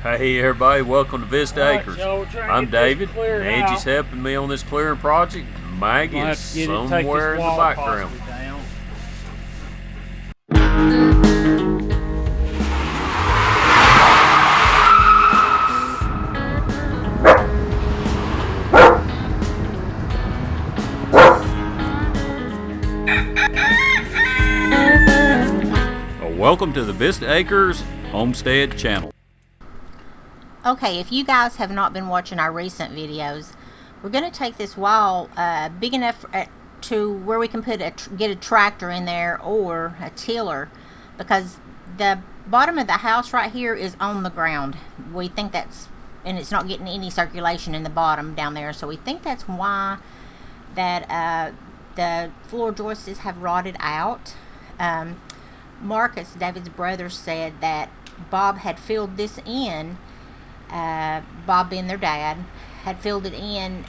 Hey everybody, welcome to Vista Acres. Joe, I'm David, and Angie's helping me on this clearing project. Maggie is somewhere in the background. Welcome to the Vista Acres Homestead channel. Okay, if you guys have not been watching our recent videos, we're going to take this wall big enough to where we can get a tractor in there or a tiller, because the bottom of the house right here is on the ground. We think that's, and it's not getting any circulation in the bottom down there, so we think that's why that the floor joists have rotted out. Marcus, David's brother, said that Bob had filled this in. Bob being their dad had filled it in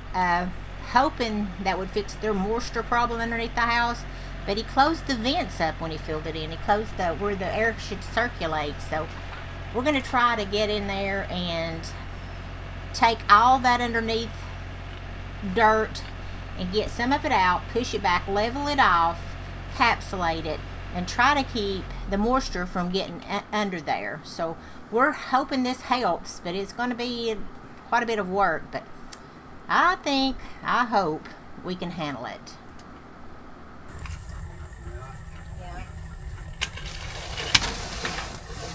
hoping that would fix their moisture problem underneath the house, but he closed the vents up when he filled it in. He closed where the air should circulate. So we're going to try to get in there and take all that underneath dirt and get some of it out, push it back, level it off, capsulate it, and try to keep the moisture from getting under there. So we're hoping this helps, but it's going to be quite a bit of work, but I hope we can handle it.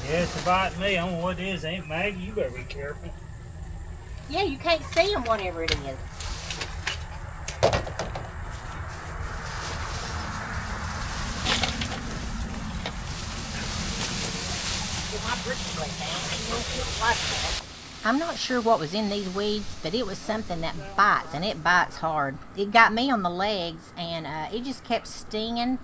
Yeah, it's biting me. I don't know what it is. Aunt Maggie, you better be careful. Yeah, you can't see them, whatever it is. I'm not sure what was in these weeds, but it was something that bites, and it bites hard. It got me on the legs, and it just kept stinging.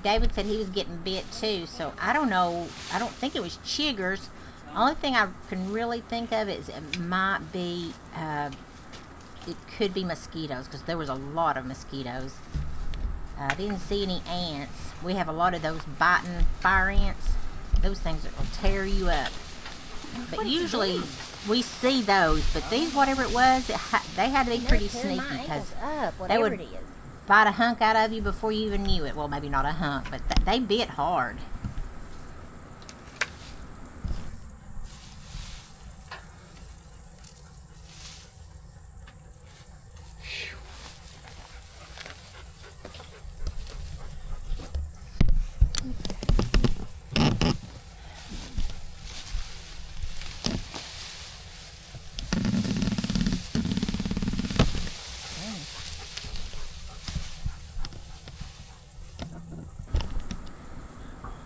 David said he was getting bit too, so I don't know. I don't think it was chiggers. Only thing I can really think of is it might be, it could be mosquitoes, because there was a lot of mosquitoes. I didn't see any ants. We have a lot of those biting fire ants. Those things that will tear you up. But usually we see those, but these, whatever it was, they had to be pretty sneaky, because they would bite a hunk out of you before you even knew it. Well, maybe not a hunk, but they bit hard.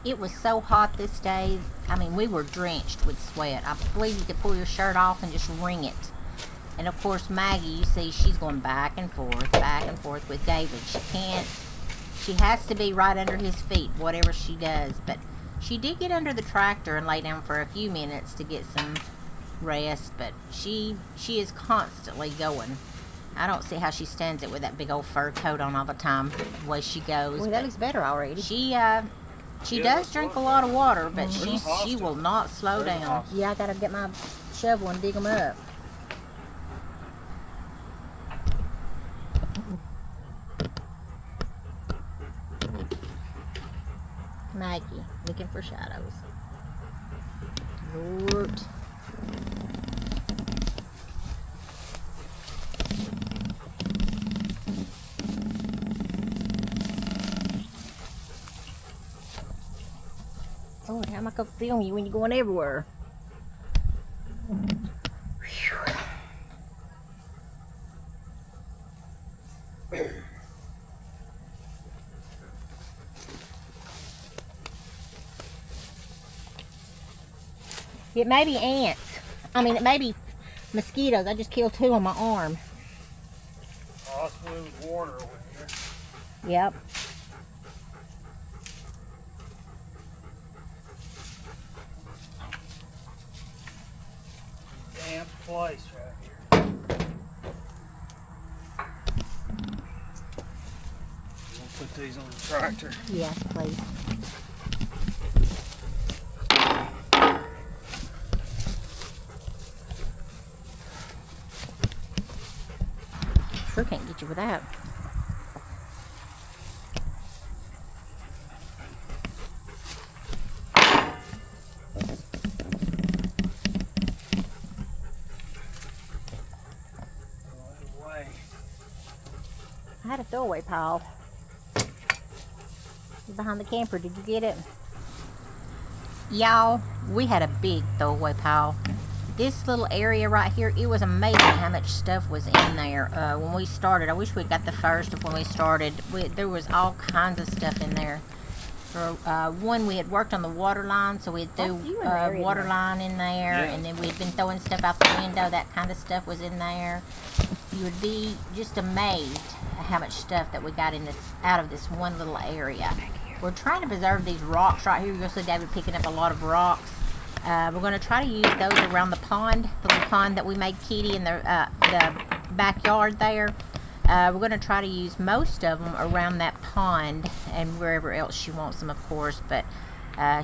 It was so hot this day. I mean, we were drenched with sweat. I believe you could pull your shirt off and just wring it. And of course, Maggie, you see, she's going back and forth with David. She has to be right under his feet, whatever she does. But she did get under the tractor and lay down for a few minutes to get some rest. But she is constantly going. I don't see how she stands it with that big old fur coat on all the time, the way she goes. Well, that looks better already. She does drink a lot of water, but she will not slow down. Yeah, I gotta get my shovel and dig them up. Maggie, looking for shadows. Lord. Oh, how am I gonna film you when you're going everywhere? It may be ants. I mean, it may be mosquitoes. I just killed 2 on my arm. Oh, that's when it was Warner over here. Yep. Damn place right here. We'll put these on the tractor. Yes, please. sure can't get you with that. I had a throwaway pile behind the camper. Did you get it? Y'all, we had a big throwaway pile. This little area right here, it was amazing how much stuff was in there when we started. I wish we got the first of when we started. There was all kinds of stuff in there. For one, we had worked on the water line, so we'd threw water line in there, and then we'd been throwing stuff out the window. That kind of stuff was in there. You would be just amazed at how much stuff that we got in this out of this one little area. We're trying to preserve these rocks right here. You'll see David picking up a lot of rocks. We're going to try to use those around the pond, the little pond that we made Kitty in the backyard there. We're going to try to use most of them around that pond and wherever else she wants them, of course. But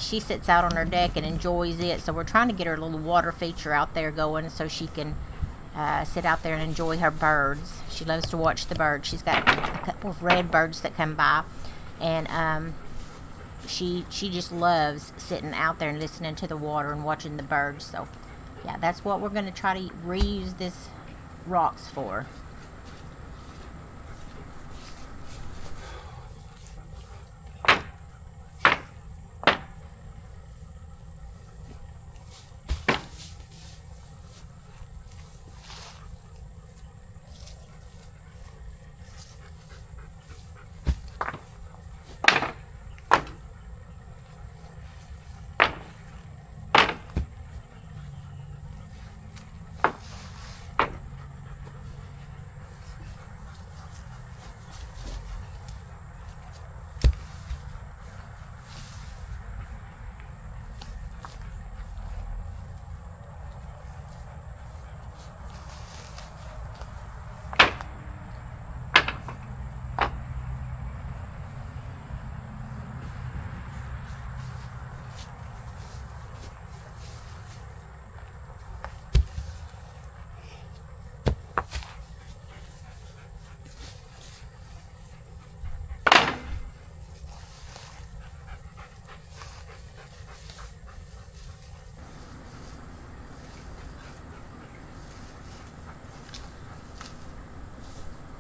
she sits out on her deck and enjoys it. So we're trying to get her little water feature out there going so she can sit out there and enjoy her birds. She loves to watch the birds. She's got a couple of red birds that come by. And she just loves sitting out there and listening to the water and watching the birds. So yeah, that's what we're going to try to reuse this rocks for.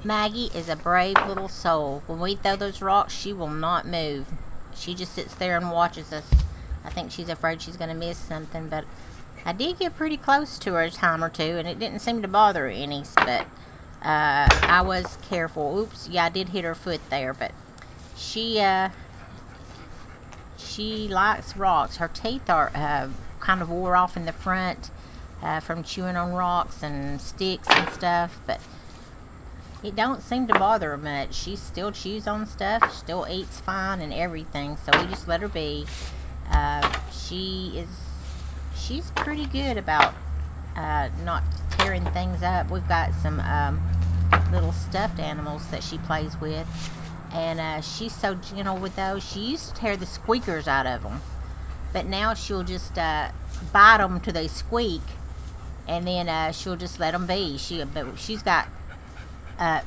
Maggie is a brave little soul. When we throw those rocks, she will not move. She just sits there and watches us. I think she's afraid she's going to miss something, but I did get pretty close to her a time or two, and it didn't seem to bother her any, but I was careful. Oops, yeah, I did hit her foot there, but she likes rocks. Her teeth are kind of wore off in the front from chewing on rocks and sticks and stuff, but it don't seem to bother her much. She still chews on stuff, still eats fine and everything, so we just let her be. She's pretty good about not tearing things up. We've got some little stuffed animals that she plays with, and she's so gentle with those. She used to tear the squeakers out of them, but now she'll just bite them till they squeak, and then she'll just let them be. She's got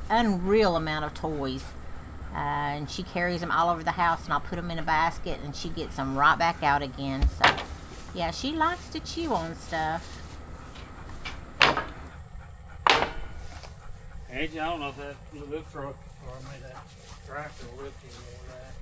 unreal amount of toys, and she carries them all over the house, and I'll put them in a basket and she gets them right back out again. So yeah, she likes to chew on stuff. Angie, I don't know if that lift truck or maybe that tractor will lift you or that.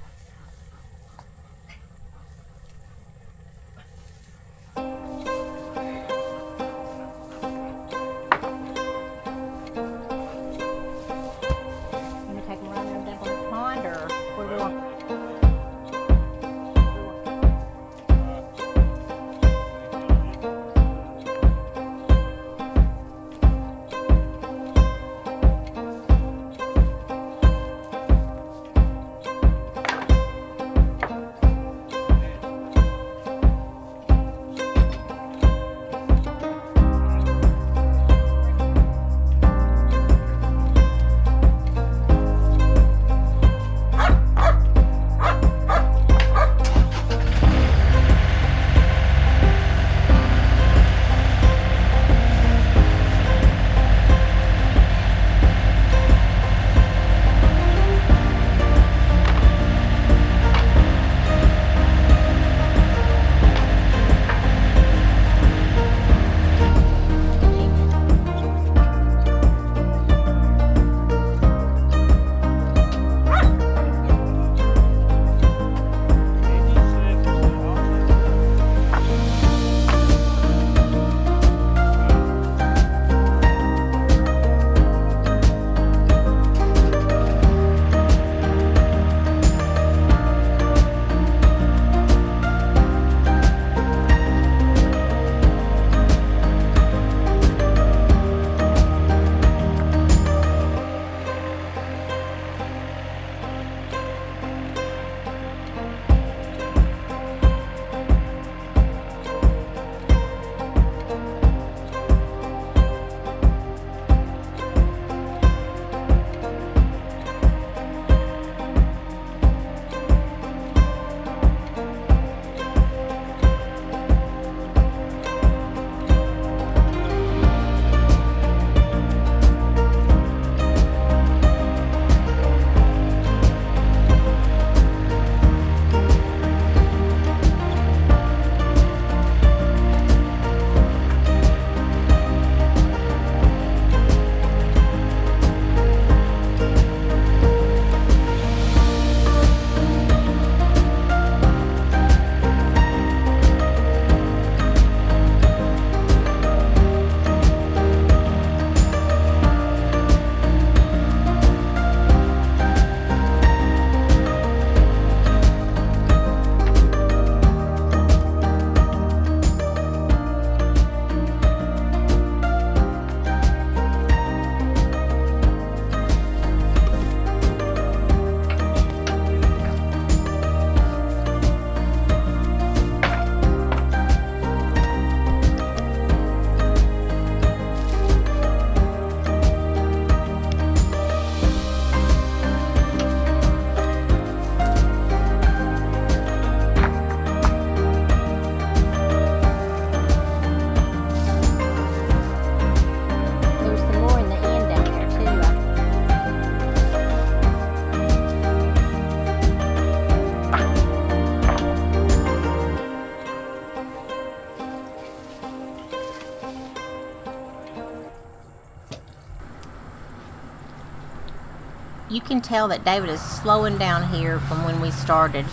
you can tell that David is slowing down here from when we started.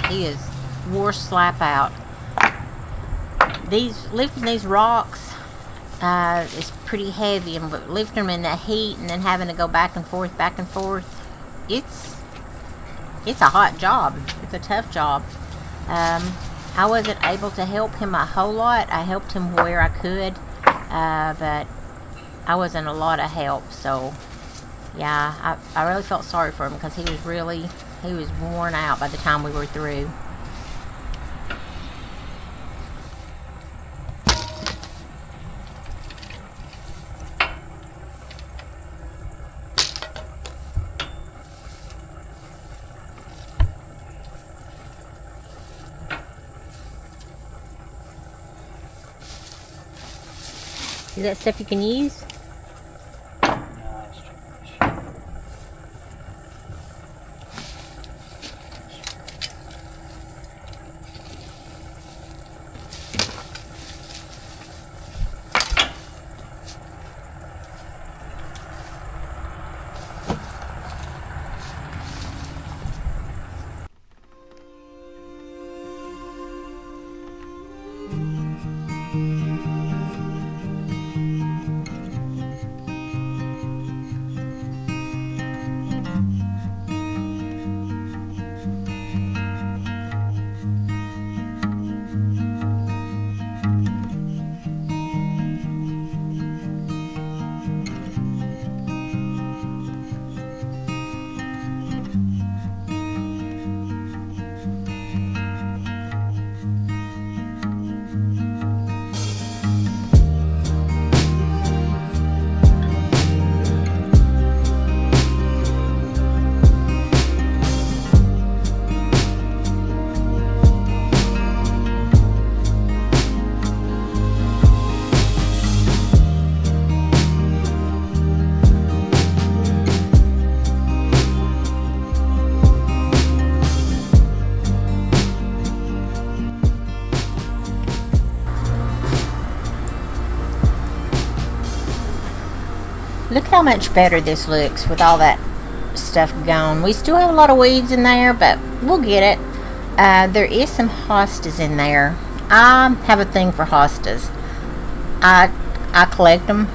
He is wore slap out. Lifting these rocks is pretty heavy, and lifting them in the heat and then having to go back and forth, it's a hot job. It's a tough job. I wasn't able to help him a whole lot. I helped him where I could, but I wasn't a lot of help. So yeah, I really felt sorry for him because he was worn out by the time we were through. Is that stuff you can use? Look how much better this looks with all that stuff gone. We still have a lot of weeds in there, but we'll get it. There is some hostas in there. I have a thing for hostas. I collect them.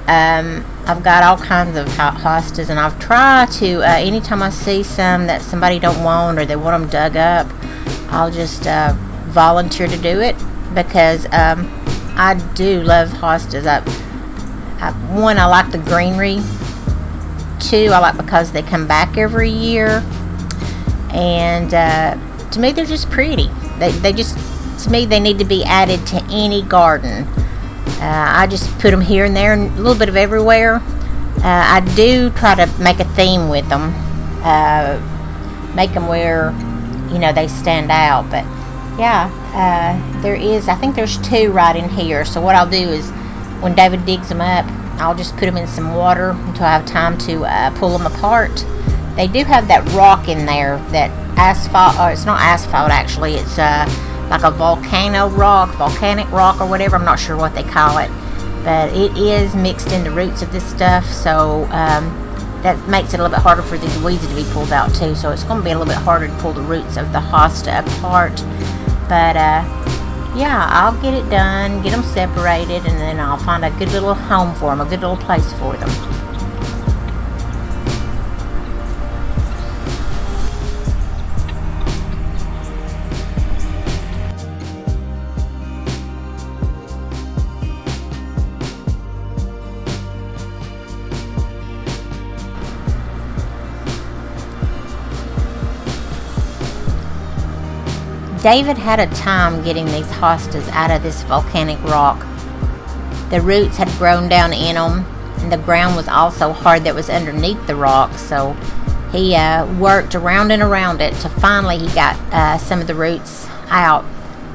I've got all kinds of hostas, and I've tried to, anytime I see some that somebody don't want or they want them dug up, I'll just volunteer to do it, because I do love hostas. One, I like the greenery. Two, I like because they come back every year. And to me, they're just pretty. They just, to me, they need to be added to any garden. I just put them here and there, and a little bit of everywhere. I do try to make a theme with them. Make them where, they stand out. But yeah, I think there's two right in here. So what I'll do is, when David digs them up, I'll just put them in some water until I have time to pull them apart. They do have that rock in there, that asphalt, or it's not asphalt actually, it's like a volcanic rock or whatever, I'm not sure what they call it. But it is mixed in the roots of this stuff, so that makes it a little bit harder for these weeds to be pulled out too. So it's going to be a little bit harder to pull the roots of the hosta apart. But yeah, I'll get it done, get them separated, and then I'll find a good little home for them, a good little place for them. David had a time getting these hostas out of this volcanic rock. The roots had grown down in them, and the ground was also hard that was underneath the rock, so he worked around and around it to finally he got some of the roots out.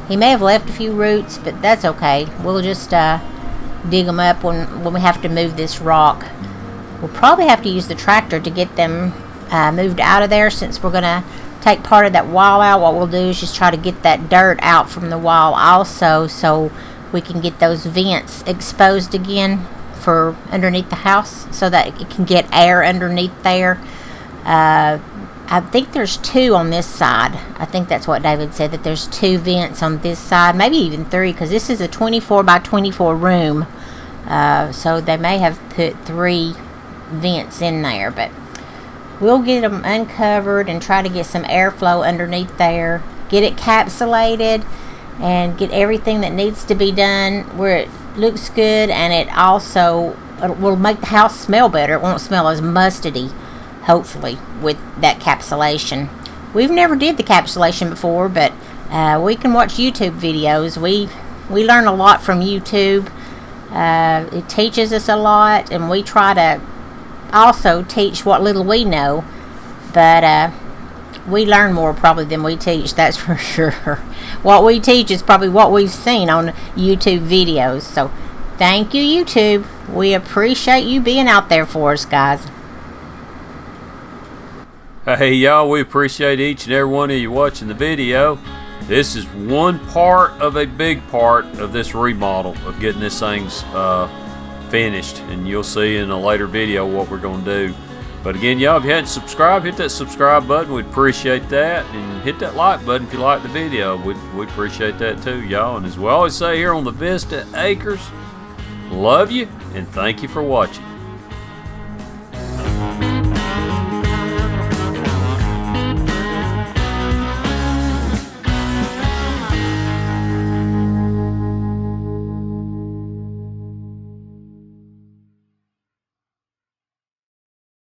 He may have left a few roots, but that's okay. We'll just dig them up when we have to move this rock. We'll probably have to use the tractor to get them moved out of there, since we're going to take part of that wall out. What we'll do is just try to get that dirt out from the wall also, so we can get those vents exposed again for underneath the house, so that it can get air underneath there. I think there's 2 on this side. I think that's what David said, that there's 2 vents on this side, maybe even 3, because this is a 24 by 24 room. So they may have put 3 vents in there, but we'll get them uncovered and try to get some airflow underneath there, get it capsulated, and get everything that needs to be done where it looks good, and it also will make the house smell better. It won't smell as mustardy, hopefully, with that capsulation. We've never did the capsulation before, but we can watch YouTube videos. We learn a lot from YouTube. It teaches us a lot, and we try to also teach what little we know, but we learn more probably than we teach, that's for sure. What we teach is probably what we've seen on YouTube videos. So thank you, YouTube. We appreciate you being out there for us, guys. Hey y'all, we appreciate each and every one of you watching the video. This is one part of a big part of this remodel of getting this thing's finished, and you'll see in a later video what we're going to do. But again, y'all, if you hadn't subscribed, hit that subscribe button. We'd appreciate that, and hit that like button if you like the video. We'd appreciate that too, y'all. And as we always say here on the Vista Acres, love you and thank you for watching.